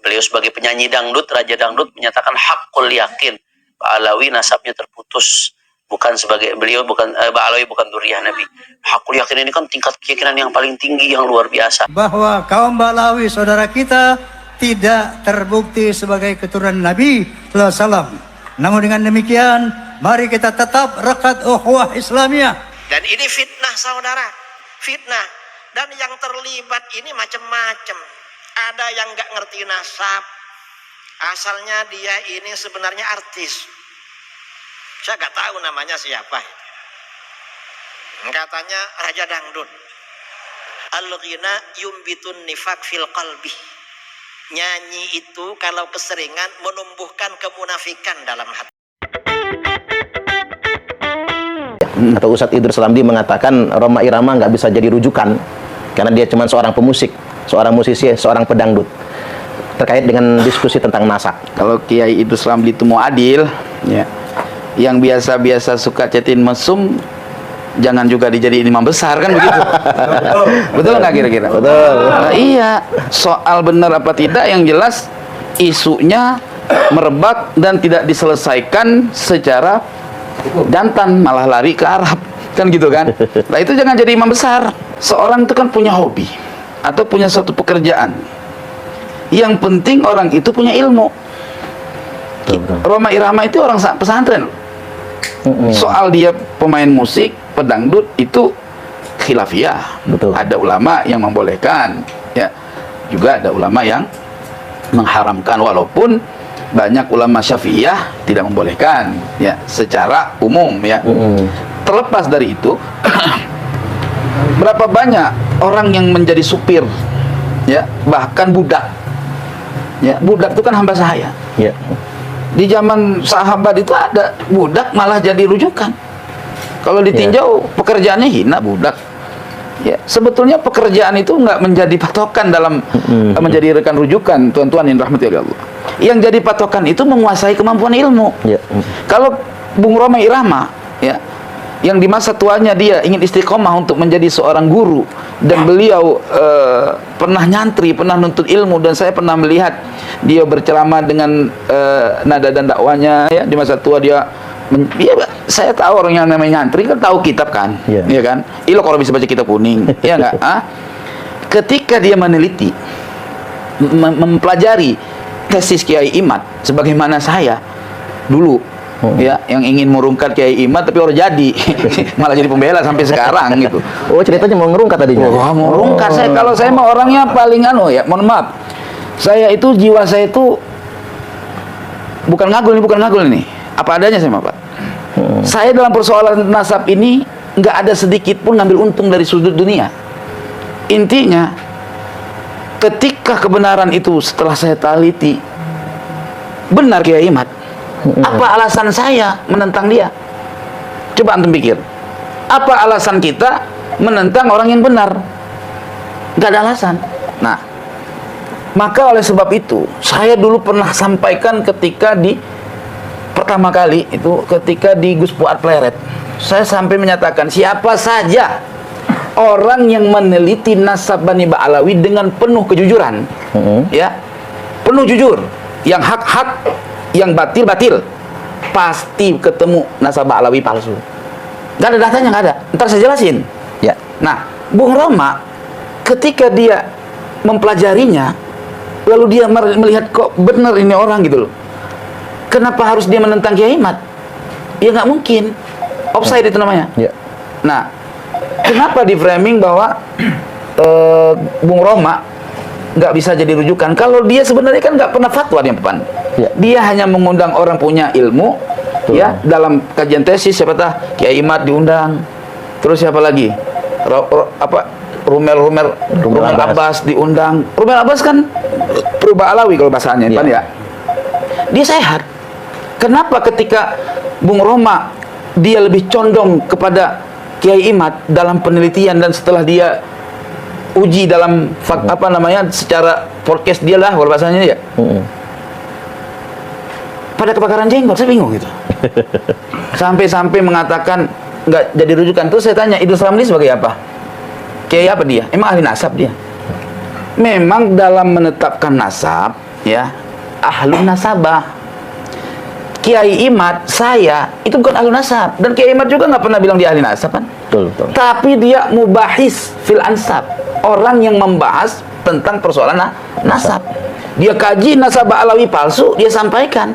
Beliau sebagai penyanyi dangdut, raja dangdut, menyatakan hakul yakin Pak Alawi nasabnya terputus. Bukan sebagai beliau, bukan Pak Alawi bukan dzurriyyah Nabi. Hakul yakin ini kan tingkat keyakinan yang paling tinggi, yang luar biasa. Bahwa kaum Ba'alawi saudara kita tidak terbukti sebagai keturunan Nabi SAW. Namun dengan demikian, mari kita tetap rekat ukhuwah Islamiyah. Dan ini fitnah saudara, fitnah. Dan yang terlibat ini macam-macam. Ada yang nggak ngerti nasab, asalnya dia ini sebenarnya artis. Saya nggak tahu namanya siapa. Katanya raja dangdut. Al-ghina yumbitun nifaq fil qalbi. Nyanyi itu kalau keseringan menumbuhkan kemunafikan dalam hati. Atau Ustadz Idrus Ramli mengatakan Rhoma Irama nggak bisa jadi rujukan karena dia cuma seorang pemusik, seorang musisi, seorang pedangdut. Terkait dengan diskusi tentang nasab. Kalau Kiai Idrus Ramli itu mau adil, ya, yang biasa-biasa suka cetin mesum jangan juga dijadiin imam besar, kan begitu? Betul nggak kira-kira? Betul. Nah, iya, soal benar apa tidak yang jelas isunya merebak dan tidak diselesaikan secara jantan, malah lari ke Arab, kan gitu kan? Nah itu jangan jadi imam besar. Seorang itu kan punya hobi atau punya suatu pekerjaan. Yang penting orang itu punya ilmu. Rhoma Irama itu orang pesantren. Soal dia pemain musik, pedangdut itu khilafiyah. Betul. Ada ulama yang membolehkan, ya. Juga ada ulama yang mengharamkan, walaupun banyak ulama Syafi'iyah tidak membolehkan, ya, secara umum, ya. Terlepas dari itu, berapa banyak orang yang menjadi supir, ya, bahkan budak, ya, budak itu kan hamba sahaya, ya. Di di zaman sahabat itu ada budak malah jadi rujukan. Kalau ditinjau pekerjaannya hina budak. Ya, sebetulnya pekerjaan itu nggak menjadi patokan dalam menjadi rekan rujukan, tuan-tuan yang rahmati oleh Allah. Yang jadi patokan itu menguasai kemampuan ilmu. Ya. Kalau Bung Rhoma Irama, ya, yang di masa tuanya dia ingin istiqomah untuk menjadi seorang guru, dan beliau pernah nyantri, pernah nuntut ilmu, dan saya pernah melihat dia berceramah dengan nada dan dakwanya, ya, di masa tua dia saya tahu orang yang namanya nyantri kan tahu kitab kan, ya kan? Ilo kalau bisa baca kitab kuning, ya enggak? Ketika dia meneliti, mempelajari tesis Kiai Imad, sebagaimana saya dulu, ya, yang ingin merungkat Kiai Imad tapi orang jadi malah jadi pembela sampai sekarang gitu. Oh, ceritanya mau ngerungkat tadinya. Wah, mau ngerungkat. Kalau saya mah orangnya paling ya, mohon maaf. Saya itu jiwa saya itu bukan ngagul ini. Apa adanya saya, Pak. Saya dalam persoalan nasab ini nggak ada sedikit pun ngambil untung dari sudut dunia. Intinya, ketika kebenaran itu setelah saya teliti, benar Kiai Imad, apa alasan saya menentang dia? Coba antum pikir. Apa alasan kita menentang orang yang benar? Nggak ada alasan. Nah, maka oleh sebab itu, saya dulu pernah sampaikan ketika pertama kali itu ketika di Gus Fuad Pleret, saya sampai menyatakan siapa saja orang yang meneliti nasab Bani Ba'alawi dengan penuh kejujuran, ya, penuh jujur, yang hak-hak, yang batil-batil, pasti ketemu nasab Ba'alawi palsu. Gak ada datanya, nggak ada. Ntar saya jelasin. Ya. Nah, Bung Rhoma ketika dia mempelajarinya, lalu dia melihat kok benar ini orang gitu loh. Kenapa harus dia menentang Kiai Imad? Ya nggak mungkin. Offside itu namanya. Ya. Nah, kenapa di framing bahwa Bung Rhoma nggak bisa jadi rujukan? Kalau dia sebenarnya kan nggak pernah fatwa dia, dia hanya mengundang orang punya ilmu, ya, dalam kajian tesis. Siapa tahu Kiai Imad diundang, terus siapa lagi? Rumel Abbas diundang. Rumel Abbas kan Rubah Alawi kalau bahasanya, ya. Dia sehat. Kenapa ketika Bung Rhoma dia lebih condong kepada Kiai Imad dalam penelitian, dan setelah dia uji dalam secara podcast dia lah kalau bahasanya, ya. Pada kebakaran jenggot, saya bingung gitu. Sampai mengatakan nggak jadi rujukan. Terus saya tanya, Idrus Ramli sebagai apa? Kiai apa dia? Emang ahli nasab dia? Memang dalam menetapkan nasab, ya, ahlun nasabah. Kiai Imad, saya itu bukan ahlu nasab, dan Kiai Imad juga nggak pernah bilang dia ahli nasab kan? Betul, betul. Tapi dia mubahis fil ansab, orang yang membahas tentang persoalan nasab. Dia kaji nasabah Alawi palsu, dia sampaikan.